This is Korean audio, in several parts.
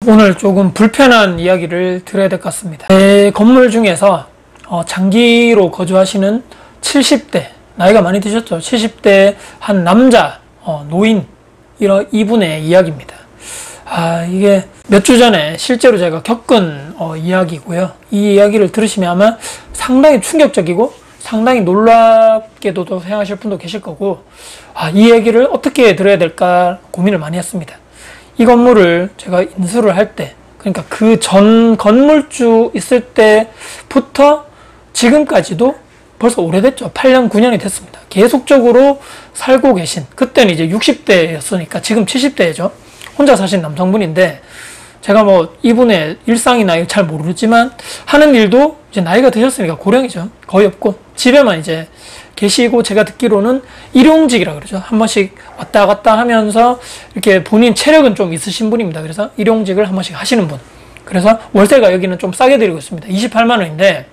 오늘 조금 불편한 이야기를 드려야 될 것 같습니다. 제 건물 중에서 장기로 거주하시는 70대, 나이가 많이 드셨죠? 70대 한 남자 노인, 이분의 이야기입니다. 이게 몇 주 전에 실제로 제가 겪은 이야기고요. 이 이야기를 들으시면 아마 상당히 충격적이고 상당히 놀랍게도 생각하실 분도 계실 거고, 이 얘기를 어떻게 들어야 될까 고민을 많이 했습니다. 이 건물을 제가 인수를 할 때, 그러니까 그 전 건물주 있을 때부터 지금까지도 벌써 오래됐죠. 8년, 9년이 됐습니다. 계속적으로 살고 계신, 그때는 이제 60대였으니까 지금 70대죠. 혼자 사신 남성분인데, 제가 이분의 일상이나 잘 모르지만 하는 일도 이제 나이가 드셨으니까 고령이죠. 거의 없고 집에만 이제 계시고, 제가 듣기로는 일용직이라 그러죠. 한 번씩 왔다 갔다 하면서 이렇게 본인 체력은 좀 있으신 분입니다. 그래서 일용직을 한 번씩 하시는 분. 그래서 월세가 여기는 좀 싸게 드리고 있습니다. 28만 원인데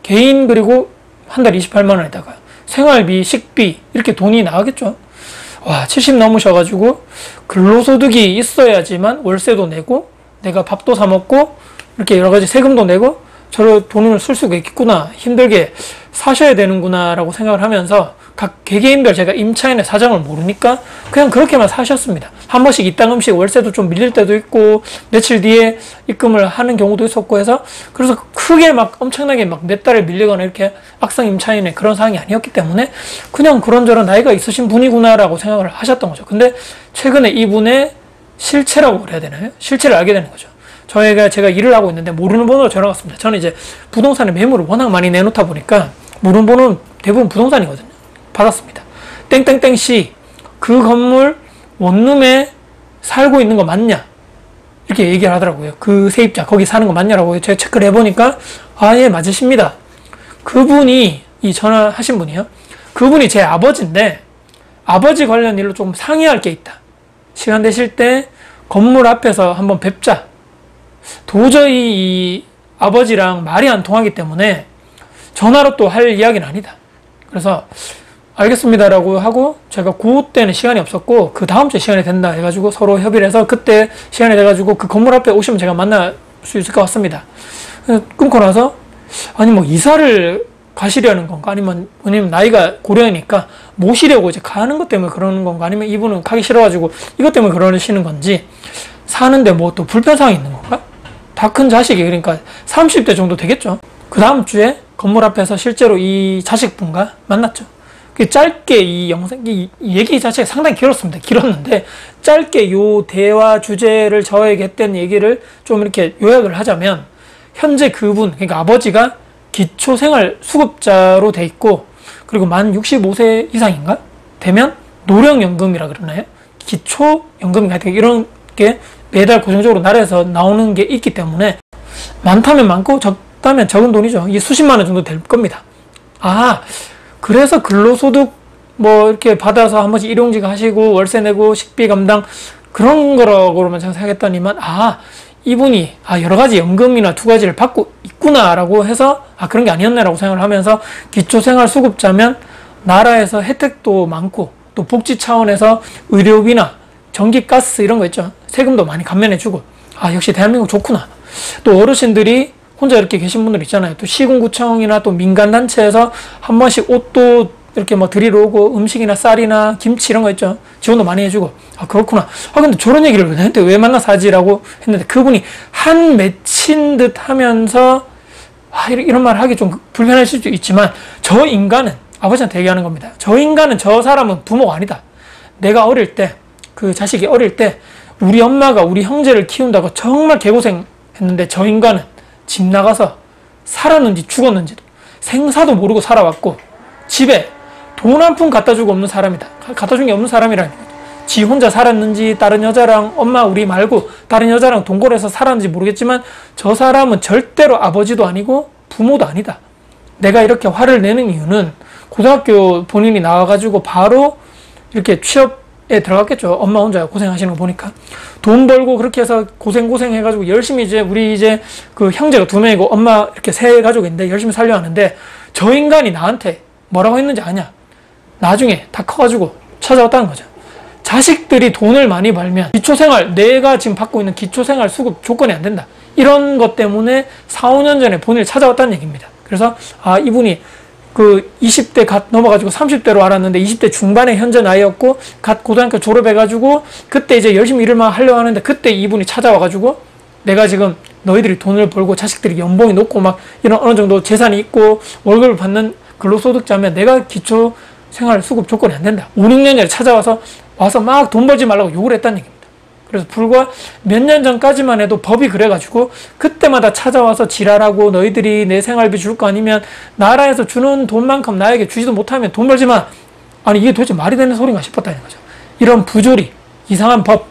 개인 그리고 한 달 28만 원에다가 생활비, 식비 이렇게 돈이 나가겠죠. 70 넘으셔가지고 근로소득이 있어야지만 월세도 내고 내가 밥도 사 먹고 이렇게 여러 가지 세금도 내고 저를 돈을 쓸 수가 있겠구나, 힘들게 사셔야 되는구나 라고 생각을 하면서 각 개개인별 제가 임차인의 사정을 모르니까 그냥 그렇게만 사셨습니다. 한 번씩 이땅 음식 월세도 좀 밀릴 때도 있고 며칠 뒤에 입금을 하는 경우도 있었고 해서, 그래서 크게 엄청나게 몇 달을 밀리거나 이렇게 악성 임차인의 그런 상황이 아니었기 때문에 그냥 그런저런 나이가 있으신 분이구나 라고 생각을 하셨던 거죠. 근데 최근에 이분의 실체라고 그래야 되나요? 실체를 알게 되는 거죠. 제가 일을 하고 있는데 모르는 번호로 전화가 왔습니다. 저는 이제 부동산에 매물을 워낙 많이 내놓다 보니까 모르는 번호는 대부분 부동산이거든요. 받았습니다. 땡땡땡씨, 그 건물 원룸에 살고 있는 거 맞냐? 이렇게 얘기를 하더라고요. 그 세입자 거기 사는 거 맞냐라고 제가 체크를 해보니까 예, 맞으십니다. 그분이, 이 전화하신 분이요, 그분이 제 아버지인데 아버지 관련 일로 좀 상의할 게 있다. 시간 되실 때 건물 앞에서 한번 뵙자. 도저히 이 아버지랑 말이 안 통하기 때문에 전화로 또 할 이야기는 아니다. 그래서 알겠습니다라고 하고, 제가 그때는 시간이 없었고 그 다음 주에 시간이 된다 해가지고 서로 협의를 해서 그때 시간이 돼가지고 그 건물 앞에 오시면 제가 만날 수 있을 것 같습니다. 끊고 나서 이사를 가시려는 건가, 아니면 나이가 고령이니까 모시려고 이제 가는 것 때문에 그러는 건가, 아니면 이분은 가기 싫어가지고 이것 때문에 그러시는 건지, 사는데 또 불편사항이 있는 건가? 다 큰 자식이, 그러니까 30대 정도 되겠죠. 그 다음 주에 건물 앞에서 실제로 이 자식분과 만났죠. 짧게 이 영상, 이 얘기 자체가 상당히 길었는데 짧게 요 대화 주제를 저에게 했던 얘기를 좀 이렇게 요약을 하자면, 현재 그분, 그러니까 아버지가 기초생활수급자로 돼 있고, 그리고 만 65세 이상인가? 되면 노령연금이라 그러나요? 기초연금인가? 이런 게 매달 고정적으로 나라에서 나오는 게 있기 때문에 많다면 많고 적다면 적은 돈이죠. 이게 수십만 원 정도 될 겁니다. 그래서 근로소득 이렇게 받아서 한 번씩 일용직 하시고 월세 내고 식비 감당 그런 거라고만 생각했더니만 이분이 여러 가지 연금이나 두 가지를 받고 있구나라고 해서 그런 게 아니었네라고 생각을 하면서, 기초생활수급자면 나라에서 혜택도 많고 또 복지 차원에서 의료비나 전기, 가스 이런 거 있죠. 세금도 많이 감면해주고, 역시 대한민국 좋구나. 또 어르신들이 혼자 이렇게 계신 분들 있잖아요. 또 시군구청이나 또 민간단체에서 한 번씩 옷도 이렇게 드리러 오고 음식이나 쌀이나 김치 이런 거 있죠. 지원도 많이 해주고. 그렇구나. 근데 저런 얘기를 했는데 왜 만나서 하지라고 했는데, 그분이 한 맺힌 듯 하면서 이런 말 하기 좀 불편할 수도 있지만, 저 인간은, 아버지한테 얘기하는 겁니다. 저 인간은, 저 사람은 부모가 아니다. 내가 어릴 때, 그 자식이 어릴 때 우리 엄마가 우리 형제를 키운다고 정말 개고생했는데, 저 인간은 집 나가서 살았는지 죽었는지도 생사도 모르고 살아왔고, 집에 돈 한 푼 갖다 주고 없는 사람이다. 갖다 준 게 없는 사람이라는 거죠. 지 혼자 살았는지 다른 여자랑, 엄마 우리 말고 다른 여자랑 동거해서 살았는지 모르겠지만 저 사람은 절대로 아버지도 아니고 부모도 아니다. 내가 이렇게 화를 내는 이유는, 고등학교 본인이 나와가지고 바로 이렇게 취업에 들어갔겠죠. 엄마 혼자 고생하시는 거 보니까. 돈 벌고 그렇게 해서 고생해가지고 열심히 우리 그 형제가 2명이고 엄마 이렇게 3가족인데 열심히 살려 하는데, 저 인간이 나한테 뭐라고 했는지 아냐? 나중에 다 커가지고 찾아왔다는 거죠. 자식들이 돈을 많이 벌면 기초생활, 내가 지금 받고 있는 기초생활 수급 조건이 안 된다. 이런 것 때문에 4, 5년 전에 본인을 찾아왔다는 얘기입니다. 그래서 이분이 그 20대 갓 넘어가지고 30대로 알았는데 20대 중반의 현재 나이였고 갓 고등학교 졸업해가지고 그때 이제 열심히 일을 막 하려고 하는데 그때 이분이 찾아와가지고 내가 지금 너희들이 돈을 벌고 자식들이 연봉이 높고 막 이런 어느 정도 재산이 있고 월급을 받는 근로소득자면 내가 기초생활 수급 조건이 안 된다. 5, 6년 전에 찾아와서 막 돈 벌지 말라고 욕을 했다는 얘기입니다. 그래서 불과 몇 년 전까지만 해도 법이 그래가지고 그때마다 찾아와서 지랄하고 너희들이 내 생활비 줄 거 아니면 나라에서 주는 돈만큼 나에게 주지도 못하면 돈 벌지 마. 아니 이게 도대체 말이 되는 소린가 싶었다는 거죠. 이런 부조리, 이상한 법,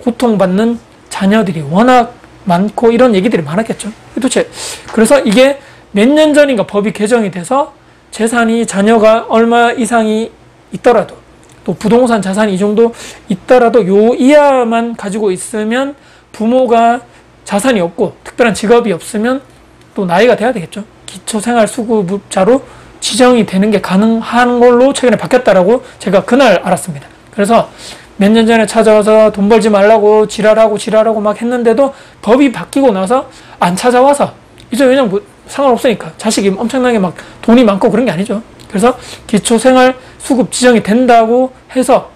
고통받는 자녀들이 워낙 많고 이런 얘기들이 많았겠죠. 도대체 그래서 이게 몇 년 전인가 법이 개정이 돼서 재산이 자녀가 얼마 이상이 있더라도 또 부동산 자산이 이 정도 있더라도 요 이하만 가지고 있으면 부모가 자산이 없고 특별한 직업이 없으면 또 나이가 돼야 되겠죠. 기초생활수급자로 지정이 되는 게 가능한 걸로 최근에 바뀌었다라고 제가 그날 알았습니다. 그래서 몇 년 전에 찾아와서 돈 벌지 말라고 지랄하고 막 했는데도 법이 바뀌고 나서 안 찾아와서 이제 왜냐면 뭐 상관없으니까 자식이 엄청나게 막 돈이 많고 그런 게 아니죠. 그래서 기초생활수급 지정이 된다고 해서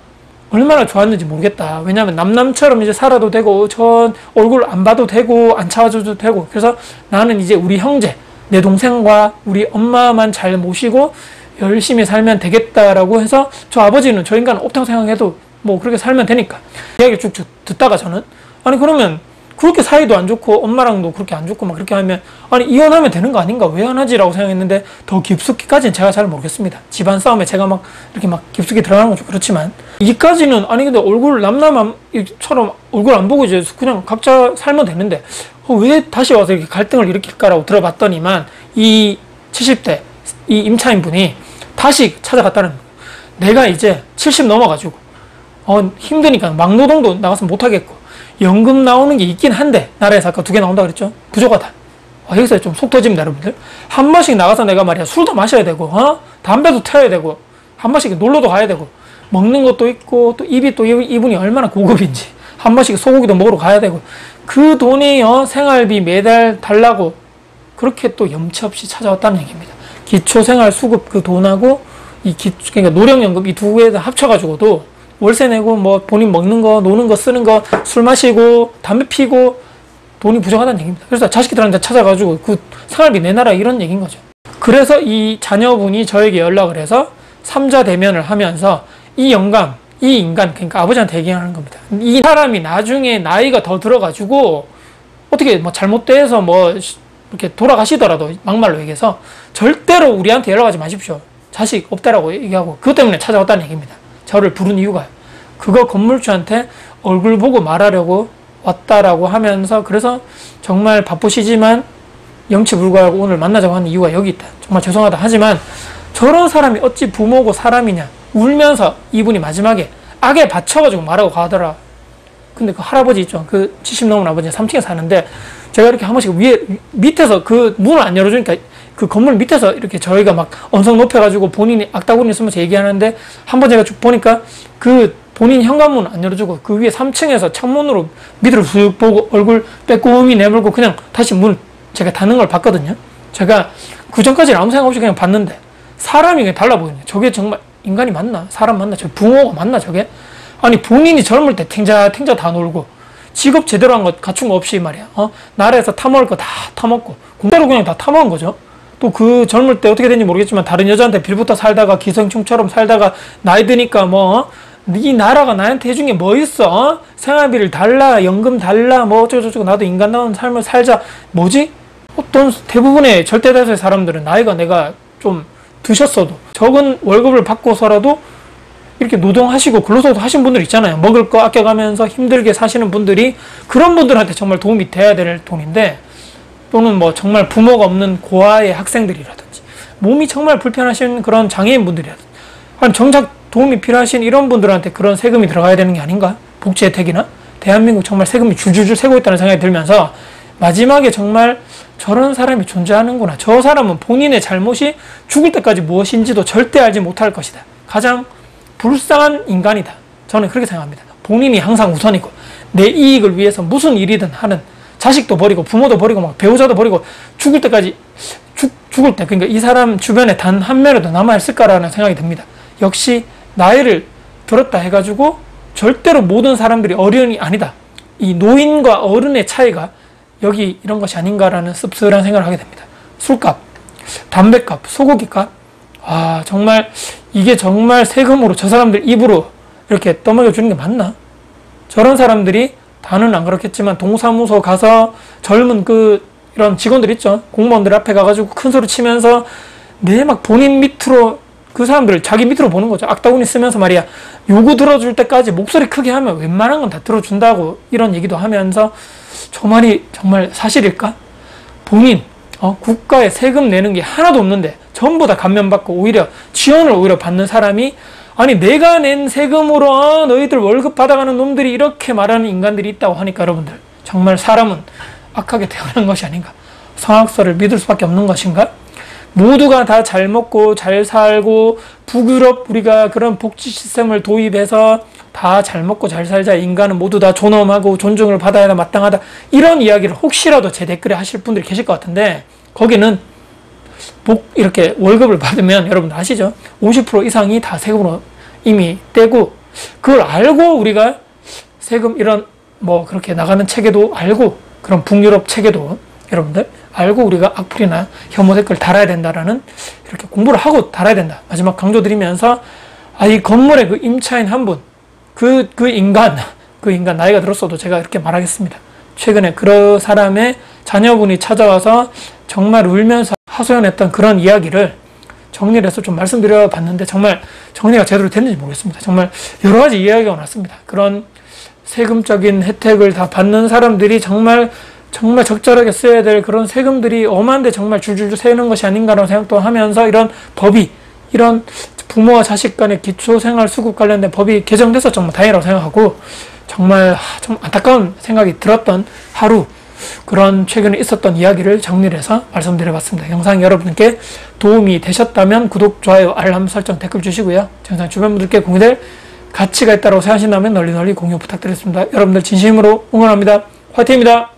얼마나 좋았는지 모르겠다. 왜냐하면 남처럼 이제 살아도 되고 전 얼굴 안 봐도 되고 안 찾아줘도 되고 그래서 나는 이제 우리 형제, 내 동생과 우리 엄마만 잘 모시고 열심히 살면 되겠다라고 해서 저 아버지는 저 인간은 없다고 생각해도 뭐 그렇게 살면 되니까 이야기를 쭉쭉 듣다가 저는 아니 그러면 그렇게 사이도 안 좋고 엄마랑도 그렇게 안 좋고 막 그렇게 하면 아니 이혼하면 되는 거 아닌가 왜 안 하지라고 생각했는데 더 깊숙이까지는 제가 잘 모르겠습니다. 집안 싸움에 제가 막 이렇게 막 깊숙이 들어가는 건 좀 그렇지만 이까지는 아니 근데 얼굴 남남처럼 얼굴 안 보고 이제 그냥 각자 살면 되는데 왜 다시 와서 이렇게 갈등을 일으킬까라고 들어봤더니만 이 70대 이 임차인 분이 다시 찾아갔다는 거예요. 내가 이제 70 넘어가지고 힘드니까 막노동도 나가서 못하겠고 연금 나오는 게 있긴 한데 나라에서 아까 2개 나온다 그랬죠. 부족하다. 여기서 좀 속 터집니다 여러분들. 한 번씩 나가서 내가 말이야 술도 마셔야 되고 담배도 태워야 되고 한 번씩 놀러도 가야 되고 먹는 것도 있고 또 입이 또 이분이 얼마나 고급인지 한 번씩 소고기도 먹으러 가야 되고 그 돈이 생활비 매달 달라고 그렇게 또 염치 없이 찾아왔다는 얘기입니다. 기초생활수급 그 돈하고 그러니까 노령연금 이 두 개 다 합쳐가지고도 월세 내고 뭐 본인 먹는 거 노는 거 쓰는 거 술 마시고 담배 피고 돈이 부족하다는 얘기입니다. 그래서 자식들한테 찾아가지고 그 생활비 내놔라 이런 얘기인 거죠. 그래서 이 자녀분이 저에게 연락을 해서 3자 대면을 하면서 이 영감, 이 인간 그러니까 아버지한테 얘기하는 겁니다. 이 사람이 나중에 나이가 더 들어가지고 어떻게 뭐 잘못돼서 뭐 이렇게 돌아가시더라도 막말로 얘기해서 절대로 우리한테 연락하지 마십시오. 자식 없다라고 얘기하고 그것 때문에 찾아왔다는 얘기입니다. 저를 부른 이유가 그거 건물주한테 얼굴 보고 말하려고 왔다라고 하면서 그래서 정말 바쁘시지만 영치불구하고 오늘 만나자고 하는 이유가 여기 있다. 정말 죄송하다. 하지만 저런 사람이 어찌 부모고 사람이냐. 울면서 이분이 마지막에 악에 받쳐가지고 말하고 가더라. 근데 그 할아버지 있죠. 그 70 넘은 아버지 3층에 사는데 제가 이렇게 한 번씩 밑에서 그 문을 안 열어주니까 그 건물 밑에서 이렇게 저희가 막 언성 높여가지고 본인이 악다구니 쓰면서 얘기하는데 한 번 제가 쭉 보니까 그 본인 현관문 안 열어주고 그 위에 3층에서 창문으로 밑으로 쑥 보고 얼굴 빼꼼히 내밀고 그냥 다시 문 제가 닫는 걸 봤거든요. 제가 그 전까지는 아무 생각 없이 그냥 봤는데 사람이 그냥 달라 보이네요. 저게 정말 인간이 맞나? 사람 맞나? 저 부모가 맞나 저게? 아니 본인이 젊을 때 탱자 다 놀고 직업 제대로 한 것 갖춘 거 없이 말이야. 나라에서 타먹을 거 다 타먹고 공짜로 그냥 다 타먹은 거죠. 또 그 젊을 때 어떻게 됐는지 모르겠지만 다른 여자한테 빌붙어 살다가 기생충처럼 살다가 나이 드니까 뭐 이 나라가 나한테 해준 게 뭐 있어? 생활비를 달라, 연금 달라, 뭐 어쩌고저쩌고 나도 인간다운 삶을 살자. 뭐지? 어떤 대부분의 절대 다수의 사람들은 나이가 내가 좀 드셨어도 적은 월급을 받고서라도 이렇게 노동하시고 근로소득 하신 분들 있잖아요. 먹을 거 아껴가면서 힘들게 사시는 분들이 그런 분들한테 정말 도움이 돼야 될 돈인데 또는 뭐 정말 부모가 없는 고아의 학생들이라든지 몸이 정말 불편하신 그런 장애인 분들이라든지 아니 정작 도움이 필요하신 이런 분들한테 그런 세금이 들어가야 되는 게 아닌가? 복지 혜택이나? 대한민국 정말 세금이 줄줄줄 새고 있다는 생각이 들면서 마지막에 정말 저런 사람이 존재하는구나. 저 사람은 본인의 잘못이 죽을 때까지 무엇인지도 절대 알지 못할 것이다. 가장 불쌍한 인간이다. 저는 그렇게 생각합니다. 본인이 항상 우선이고 내 이익을 위해서 무슨 일이든 하는, 자식도 버리고 부모도 버리고 막 배우자도 버리고 죽을 때까지 죽을 때, 그러니까 이 사람 주변에 단 한 명이라도 남아있을까라는 생각이 듭니다. 역시 나이를 들었다 해가지고 절대로 모든 사람들이 어른이 아니다. 이 노인과 어른의 차이가 여기 이런 것이 아닌가라는 씁쓸한 생각을 하게 됩니다. 술값, 담배값, 소고기값, 정말 이게 정말 세금으로 저 사람들 입으로 이렇게 떠먹여 주는 게 맞나? 저런 사람들이 다는 안 그렇겠지만 동사무소 가서 젊은 이런 직원들 있죠. 공무원들 앞에 가가지고 큰 소리 치면서 내 막 본인 밑으로 그 사람들 자기 밑으로 보는 거죠. 악다구니 쓰면서 말이야. 요구 들어줄 때까지 목소리 크게 하면 웬만한 건 다 들어준다고 이런 얘기도 하면서 저 말이 정말 사실일까? 본인 국가에 세금 내는 게 하나도 없는데 전부 다 감면받고 오히려 지원을 오히려 받는 사람이, 아니 내가 낸 세금으로 너희들 월급 받아가는 놈들이 이렇게 말하는 인간들이 있다고 하니까 여러분들 정말 사람은 악하게 태어난 것이 아닌가? 성악설을 믿을 수밖에 없는 것인가? 모두가 다 잘 먹고 잘 살고 북유럽 우리가 그런 복지 시스템을 도입해서 다 잘 먹고 잘 살자, 인간은 모두 다 존엄하고 존중을 받아야 마땅하다, 이런 이야기를 혹시라도 제 댓글에 하실 분들이 계실 것 같은데, 거기는 이렇게 월급을 받으면 여러분들 아시죠? 50% 이상이 다 세금으로 이미 떼고, 그걸 알고 우리가 세금 이런 그렇게 나가는 체계도 알고, 그런 북유럽 체계도 여러분들 알고 우리가 악플이나 혐오 댓글 달아야 된다라는, 이렇게 공부를 하고 달아야 된다. 마지막 강조드리면서, 이 건물에 그 임차인 한 분, 그 인간 나이가 들었어도 제가 이렇게 말하겠습니다. 최근에 그 사람의 자녀분이 찾아와서 정말 울면서 하소연했던 그런 이야기를 정리를 해서 좀 말씀드려 봤는데, 정말 정리가 제대로 됐는지 모르겠습니다. 정말 여러 가지 이야기가 나왔습니다. 그런 세금적인 혜택을 다 받는 사람들이 정말 적절하게 써야 될 그런 세금들이 엄한데 정말 줄줄줄 새는 것이 아닌가라는 생각도 하면서, 이런 법이, 이런 부모와 자식 간의 기초생활수급 관련된 법이 개정돼서 정말 다행이라고 생각하고, 정말 좀 안타까운 생각이 들었던 하루, 그런 최근에 있었던 이야기를 정리를 해서 말씀드려봤습니다. 영상이 여러분께 도움이 되셨다면 구독, 좋아요, 알람 설정, 댓글 주시고요. 영상 주변 분들께 공유될 가치가 있다고 생각하신다면 널리 공유 부탁드리겠습니다. 여러분들 진심으로 응원합니다. 화이팅입니다.